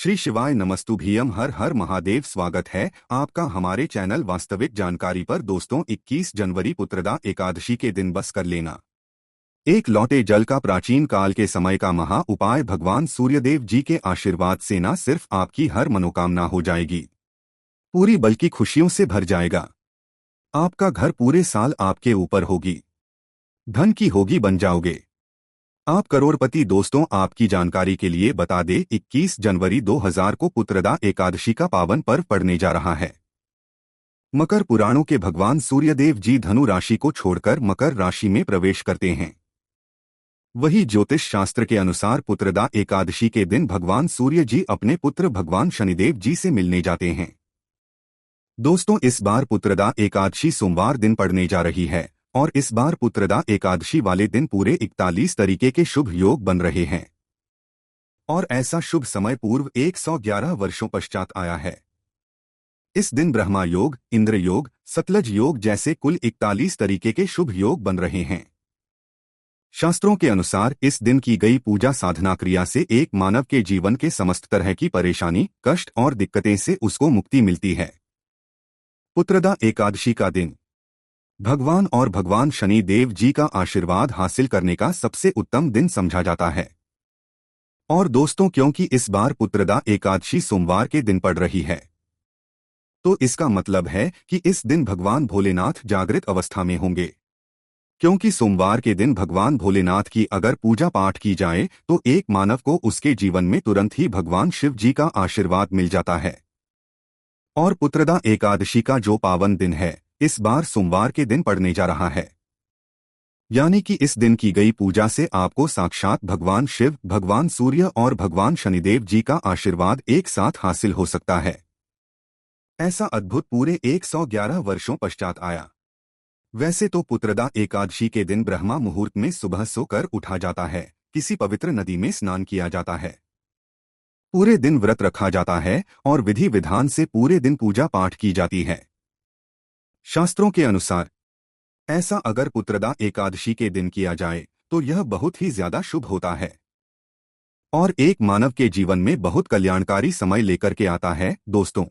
श्री शिवाय नमस्तुभ्यम। हर हर महादेव। स्वागत है आपका हमारे चैनल वास्तविक जानकारी पर। दोस्तों, 21 जनवरी पुत्रदा एकादशी के दिन बस कर लेना एक लौटे जल का प्राचीन काल के समय का महा उपाय भगवान सूर्यदेव जी के आशीर्वाद से न सिर्फ आपकी हर मनोकामना हो जाएगी पूरी, बल्कि खुशियों से भर जाएगा। आपका घर पूरे साल आपके ऊपर होगी, धन की होगी बन जाओगे, आप करोड़पति। दोस्तों, आपकी जानकारी के लिए बता दें, 21 जनवरी 2000 को पुत्रदा एकादशी का पावन पर्व पड़ने जा रहा है। मकर पुराणों के भगवान सूर्यदेव जी धनु राशि को छोड़कर मकर राशि में प्रवेश करते हैं। वही ज्योतिष शास्त्र के अनुसार पुत्रदा एकादशी के दिन भगवान सूर्य जी अपने पुत्र भगवान शनिदेव जी से मिलने जाते हैं। दोस्तों, इस बार पुत्रदा एकादशी सोमवार दिन पड़ने जा रही है और इस बार पुत्रदा एकादशी वाले दिन पूरे 41 तरीके के शुभ योग बन रहे हैं और ऐसा शुभ समय पूर्व 111 वर्षों पश्चात आया है। इस दिन ब्रह्मा योग, इंद्र योग, सतलज योग जैसे कुल 41 तरीके के शुभ योग बन रहे हैं। शास्त्रों के अनुसार इस दिन की गई पूजा साधना क्रिया से एक मानव के जीवन के समस्त तरह की परेशानी, कष्ट और दिक्कतें से उसको मुक्ति मिलती है। पुत्रदा एकादशी का दिन भगवान और भगवान शनि देव जी का आशीर्वाद हासिल करने का सबसे उत्तम दिन समझा जाता है। और दोस्तों, क्योंकि इस बार पुत्रदा एकादशी सोमवार के दिन पड़ रही है, तो इसका मतलब है कि इस दिन भगवान भोलेनाथ जागृत अवस्था में होंगे। क्योंकि सोमवार के दिन भगवान भोलेनाथ की अगर पूजा पाठ की जाए तो एक मानव को उसके जीवन में तुरंत ही भगवान शिव जी का आशीर्वाद मिल जाता है। और पुत्रदा एकादशी का जो पावन दिन है, इस बार सोमवार के दिन पड़ने जा रहा है, यानी कि इस दिन की गई पूजा से आपको साक्षात भगवान शिव, भगवान सूर्य और भगवान शनिदेव जी का आशीर्वाद एक साथ हासिल हो सकता है। ऐसा अद्भुत पूरे 111 वर्षों पश्चात आया। वैसे तो पुत्रदा एकादशी के दिन ब्रह्मा मुहूर्त में सुबह सोकर उठा जाता है, किसी पवित्र नदी में स्नान किया जाता है, पूरे दिन व्रत रखा जाता है और विधि विधान से पूरे दिन पूजा पाठ की जाती है। शास्त्रों के अनुसार ऐसा अगर पुत्रदा एकादशी के दिन किया जाए तो यह बहुत ही ज्यादा शुभ होता है और एक मानव के जीवन में बहुत कल्याणकारी समय लेकर के आता है। दोस्तों,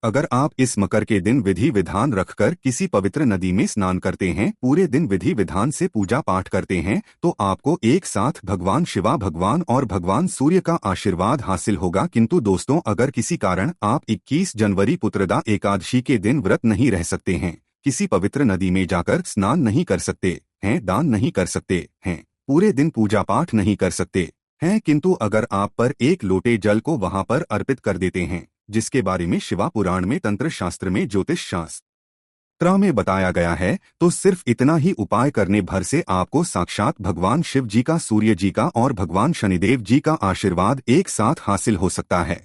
अगर आप इस मकर के दिन विधि विधान रखकर किसी पवित्र नदी में स्नान करते हैं, पूरे दिन विधि विधान से पूजा पाठ करते हैं, तो आपको एक साथ भगवान शिवा, भगवान और भगवान सूर्य का आशीर्वाद हासिल होगा। किंतु दोस्तों, अगर किसी कारण आप 21 जनवरी पुत्रदा एकादशी के दिन व्रत नहीं रह सकते हैं, किसी पवित्र नदी में जाकर स्नान नहीं कर सकते हैं, दान नहीं कर सकते हैं, पूरे दिन पूजा पाठ नहीं कर सकते हैं, किंतु अगर आप पर एक लोटे जल को वहां पर अर्पित कर देते हैं, जिसके बारे में शिवा पुराण में, तंत्र शास्त्र में, ज्योतिष शास्त्र में बताया गया है, तो सिर्फ इतना ही उपाय करने भर से आपको साक्षात भगवान शिव जी का, सूर्य जी का और भगवान शनिदेव जी का आशीर्वाद एक साथ हासिल हो सकता है।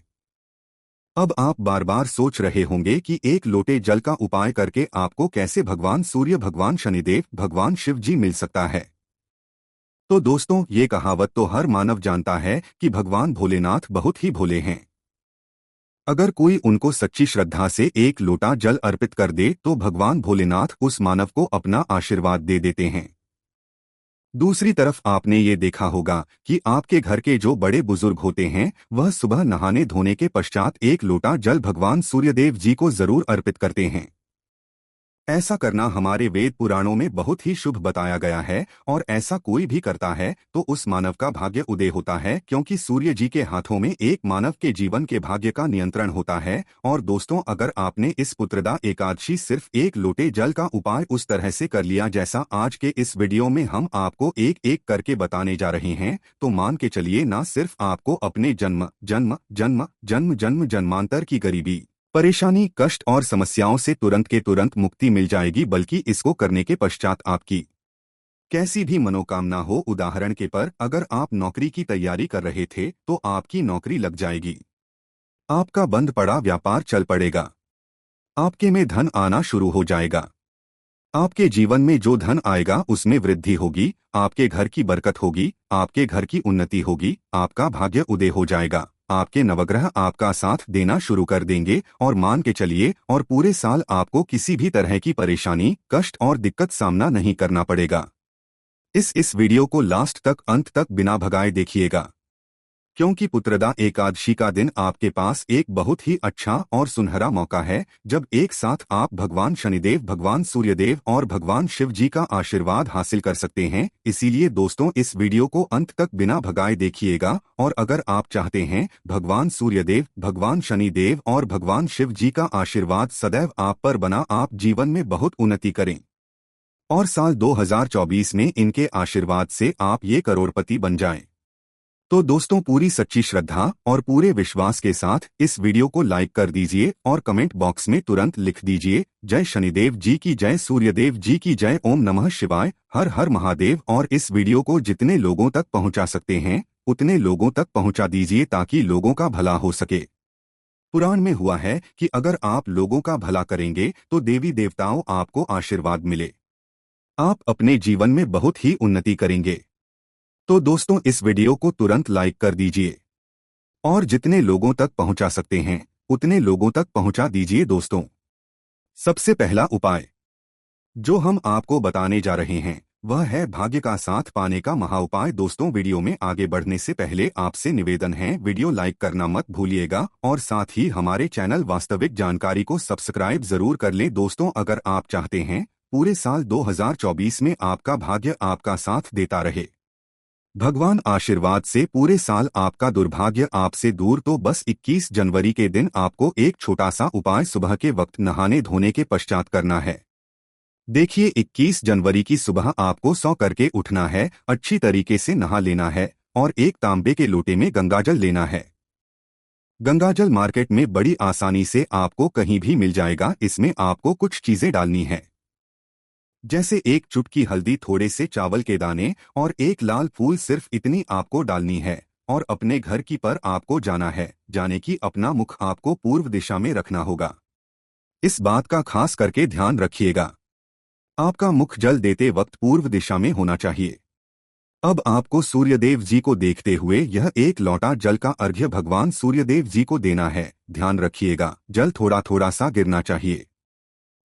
अब आप बार बार सोच रहे होंगे कि एक लोटे जल का उपाय करके आपको कैसे भगवान सूर्य, भगवान शनिदेव, भगवान शिव जी मिल सकता है। तो दोस्तों, ये कहावत तो हर मानव जानता है कि भगवान भोलेनाथ बहुत ही भोले हैं। अगर कोई उनको सच्ची श्रद्धा से एक लोटा जल अर्पित कर दे तो भगवान भोलेनाथ उस मानव को अपना आशीर्वाद दे देते हैं। दूसरी तरफ आपने ये देखा होगा कि आपके घर के जो बड़े बुजुर्ग होते हैं, वह सुबह नहाने धोने के पश्चात एक लोटा जल भगवान सूर्यदेव जी को जरूर अर्पित करते हैं। ऐसा करना हमारे वेद पुराणों में बहुत ही शुभ बताया गया है और ऐसा कोई भी करता है तो उस मानव का भाग्य उदय होता है, क्योंकि सूर्य जी के हाथों में एक मानव के जीवन के भाग्य का नियंत्रण होता है। और दोस्तों, अगर आपने इस पुत्रदा एकादशी सिर्फ एक लोटे जल का उपाय उस तरह से कर लिया जैसा आज के इस वीडियो में हम आपको एक एक करके बताने जा रहे हैं, तो मान के चलिए, ना सिर्फ आपको अपने जन्म जन्म जन्म जन्म जन्म जन्मांतर की गरीबी, परेशानी, कष्ट और समस्याओं से तुरंत के तुरंत मुक्ति मिल जाएगी, बल्कि इसको करने के पश्चात आपकी कैसी भी मनोकामना हो, उदाहरण के पर अगर आप नौकरी की तैयारी कर रहे थे तो आपकी नौकरी लग जाएगी, आपका बंद पड़ा व्यापार चल पड़ेगा, आपके में धन आना शुरू हो जाएगा, आपके जीवन में जो धन आएगा उसमें वृद्धि होगी, आपके घर की बरकत होगी, आपके घर की उन्नति होगी, आपका भाग्य उदय हो जाएगा, आपके नवग्रह आपका साथ देना शुरू कर देंगे और मान के चलिए, और पूरे साल आपको किसी भी तरह की परेशानी, कष्ट और दिक्कत सामना नहीं करना पड़ेगा। इस वीडियो को लास्ट तक, अंत तक बिना भगाए देखिएगा। क्योंकि पुत्रदा एकादशी का दिन आपके पास एक बहुत ही अच्छा और सुनहरा मौका है, जब एक साथ आप भगवान शनिदेव, भगवान सूर्यदेव और भगवान शिव जी का आशीर्वाद हासिल कर सकते हैं। इसीलिए दोस्तों, इस वीडियो को अंत तक बिना भगाए देखिएगा। और अगर आप चाहते हैं भगवान सूर्यदेव, भगवान शनिदेव और भगवान शिव जी का आशीर्वाद सदैव आप पर बना, आप जीवन में बहुत उन्नति करें और साल 2024 में इनके आशीर्वाद से आप ये करोड़पति बन जाएं, तो दोस्तों, पूरी सच्ची श्रद्धा और पूरे विश्वास के साथ इस वीडियो को लाइक कर दीजिए और कमेंट बॉक्स में तुरंत लिख दीजिए, जय शनिदेव जी की जय, सूर्यदेव जी की जय, ओम नमः शिवाय, हर हर महादेव। और इस वीडियो को जितने लोगों तक पहुंचा सकते हैं उतने लोगों तक पहुंचा दीजिए, ताकि लोगों का भला हो सके। पुराण में हुआ है कि अगर आप लोगों का भला करेंगे तो देवी देवताओं आपको आशीर्वाद मिले, आप अपने जीवन में बहुत ही उन्नति करेंगे। तो दोस्तों, इस वीडियो को तुरंत लाइक कर दीजिए और जितने लोगों तक पहुंचा सकते हैं उतने लोगों तक पहुंचा दीजिए। दोस्तों, सबसे पहला उपाय जो हम आपको बताने जा रहे हैं वह है भाग्य का साथ पाने का महाउपाय। दोस्तों, वीडियो में आगे बढ़ने से पहले आपसे निवेदन है, वीडियो लाइक करना मत भूलिएगा और साथ ही हमारे चैनल वास्तविक जानकारी को सब्सक्राइब जरूर कर लें। दोस्तों, अगर आप चाहते हैं पूरे साल 2024 में आपका भाग्य आपका साथ देता रहे, भगवान आशीर्वाद से पूरे साल आपका दुर्भाग्य आपसे दूर, तो बस 21 जनवरी के दिन आपको एक छोटा सा उपाय सुबह के वक्त नहाने धोने के पश्चात करना है। देखिए, 21 जनवरी की सुबह आपको 100 करके उठना है, अच्छी तरीके से नहा लेना है और एक तांबे के लोटे में गंगाजल लेना है। गंगाजल मार्केट में बड़ी आसानी से आपको कहीं भी मिल जाएगा। इसमें आपको कुछ चीजें डालनी है, जैसे एक चुटकी हल्दी, थोड़े से चावल के दाने और एक लाल फूल, सिर्फ इतनी आपको डालनी है। और अपने घर की पर आपको जाना है, जाने की अपना मुख आपको पूर्व दिशा में रखना होगा। इस बात का खास करके ध्यान रखिएगा, आपका मुख जल देते वक्त पूर्व दिशा में होना चाहिए। अब आपको सूर्यदेव जी को देखते हुए यह एक लौटा जल का अर्घ्य भगवान सूर्यदेव जी को देना है। ध्यान रखिएगा, जल थोड़ा थोड़ा सा गिरना चाहिए,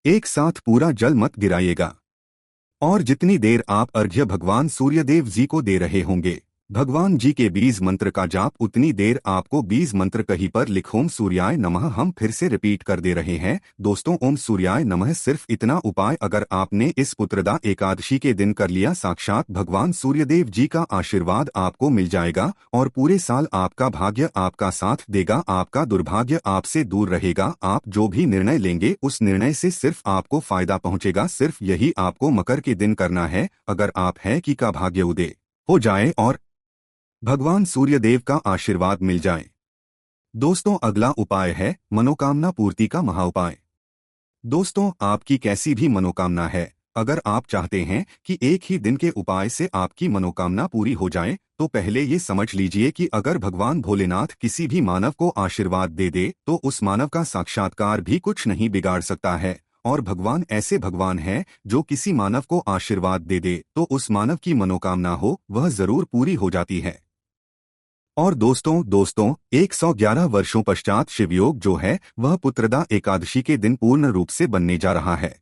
एक साथ पूरा जल मत गिराइएगा। और जितनी देर आप अर्घ्य भगवान सूर्यदेव जी को दे रहे होंगे भगवान जी के बीज मंत्र का जाप, उतनी देर आपको बीज मंत्र कहीं पर लिख ओम सूर्याय नमः। हम फिर से रिपीट कर दे रहे हैं दोस्तों, ओम सूर्याय नमः। सिर्फ इतना उपाय अगर आपने इस पुत्रदा एकादशी के दिन कर लिया, साक्षात भगवान सूर्यदेव जी का आशीर्वाद आपको मिल जाएगा और पूरे साल आपका भाग्य आपका साथ देगा, आपका दुर्भाग्य आपसे दूर रहेगा। आप जो भी निर्णय लेंगे उस निर्णय से सिर्फ आपको फायदा पहुंचेगा। सिर्फ यही आपको मकर के दिन करना है, अगर आप है कि का भाग्य उदय हो जाए और भगवान सूर्यदेव का आशीर्वाद मिल जाए। दोस्तों, अगला उपाय है मनोकामना पूर्ति का महाउपाय। दोस्तों, आपकी कैसी भी मनोकामना है, अगर आप चाहते हैं कि एक ही दिन के उपाय से आपकी मनोकामना पूरी हो जाए, तो पहले ये समझ लीजिए कि अगर भगवान भोलेनाथ किसी भी मानव को आशीर्वाद दे दे तो उस मानव का साक्षात्कार भी कुछ नहीं बिगाड़ सकता है। और भगवान ऐसे भगवान है जो किसी मानव को आशीर्वाद दे दे तो उस मानव की मनोकामना हो वह जरूर पूरी हो जाती है। और दोस्तों 111 वर्षों पश्चात शिवयोग जो है वह पुत्रदा एकादशी के दिन पूर्ण रूप से बनने जा रहा है।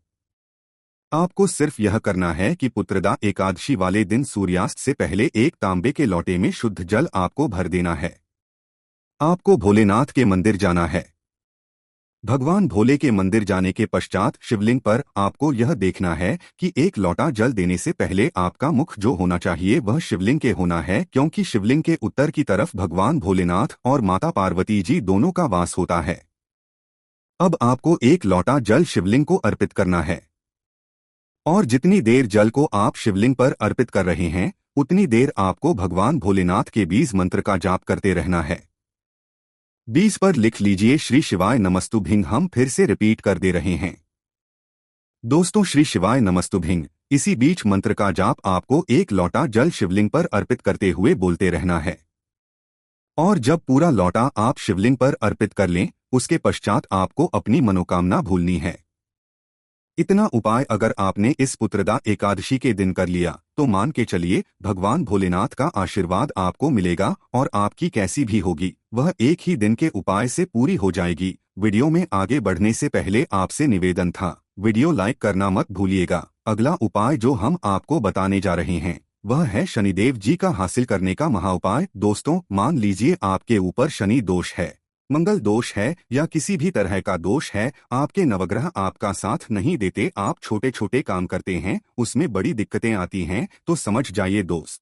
आपको सिर्फ यह करना है कि पुत्रदा एकादशी वाले दिन सूर्यास्त से पहले एक तांबे के लोटे में शुद्ध जल आपको भर देना है। आपको भोलेनाथ के मंदिर जाना है। भगवान भोले के मंदिर जाने के पश्चात शिवलिंग पर आपको यह देखना है कि एक लोटा जल देने से पहले आपका मुख जो होना चाहिए वह शिवलिंग के होना है, क्योंकि शिवलिंग के उत्तर की तरफ भगवान भोलेनाथ और माता पार्वती जी दोनों का वास होता है। अब आपको एक लोटा जल शिवलिंग को अर्पित करना है और जितनी देर जल को आप शिवलिंग पर अर्पित कर रहे हैं उतनी देर आपको भगवान भोलेनाथ के बीज मंत्र का जाप करते रहना है। बीज पर लिख लीजिए श्री शिवाय नमस्तुभ्यं। हम फिर से रिपीट कर दे रहे हैं दोस्तों, श्री शिवाय नमस्तुभ्यं। इसी बीच मंत्र का जाप आपको एक लोटा जल शिवलिंग पर अर्पित करते हुए बोलते रहना है। और जब पूरा लोटा आप शिवलिंग पर अर्पित कर लें उसके पश्चात आपको अपनी मनोकामना भूलनी है। इतना उपाय अगर आपने इस पुत्रदा एकादशी के दिन कर लिया तो मान के चलिए भगवान भोलेनाथ का आशीर्वाद आपको मिलेगा और आपकी कैसी भी होगी वह एक ही दिन के उपाय से पूरी हो जाएगी। वीडियो में आगे बढ़ने से पहले आपसे निवेदन था, वीडियो लाइक करना मत भूलिएगा। अगला उपाय जो हम आपको बताने जा रहे हैं वह है शनिदेव जी का हासिल करने का महाउपाय। दोस्तों, मान लीजिए आपके ऊपर शनि दोष है, मंगल दोष है या किसी भी तरह का दोष है, आपके नवग्रह आपका साथ नहीं देते, आप छोटे छोटे काम करते हैं, उसमें बड़ी दिक्कतें आती हैं, तो समझ जाइए दोस्त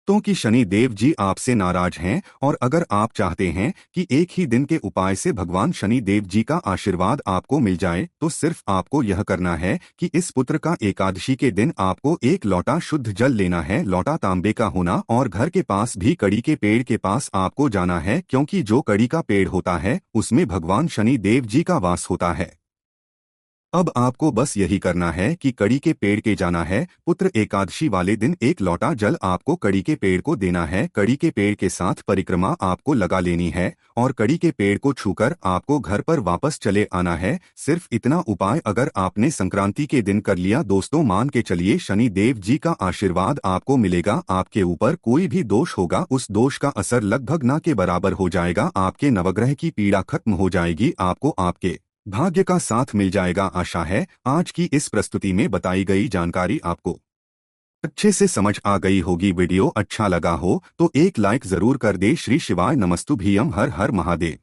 तो कि शनि देव जी आपसे नाराज हैं। और अगर आप चाहते हैं कि एक ही दिन के उपाय से भगवान शनि देव जी का आशीर्वाद आपको मिल जाए, तो सिर्फ आपको यह करना है कि इस पुत्र का एकादशी के दिन आपको एक लोटा शुद्ध जल लेना है, लोटा तांबे का होना, और घर के पास भी कड़ी के पेड़ के पास आपको जाना है, क्योंकि जो कड़ी का पेड़ होता है उसमें भगवान शनि देव जी का वास होता है। अब आपको बस यही करना है कि कड़ी के पेड़ के जाना है। पुत्र एकादशी वाले दिन एक लोटा जल आपको कड़ी के पेड़ को देना है, कड़ी के पेड़ के साथ परिक्रमा आपको लगा लेनी है और कड़ी के पेड़ को छूकर आपको घर पर वापस चले आना है। सिर्फ इतना उपाय अगर आपने संक्रांति के दिन कर लिया दोस्तों, मान के चलिए शनि देव जी का आशीर्वाद आपको मिलेगा। आपके ऊपर कोई भी दोष होगा उस दोष का असर लगभग न के बराबर हो जाएगा, आपके नवग्रह की पीड़ा खत्म हो जाएगी, आपको आपके भाग्य का साथ मिल जाएगा। आशा है आज की इस प्रस्तुति में बताई गई जानकारी आपको अच्छे से समझ आ गई होगी। वीडियो अच्छा लगा हो तो एक लाइक जरूर कर दे। श्री शिवाय नमस्तुभ्यम। हर हर महादेव।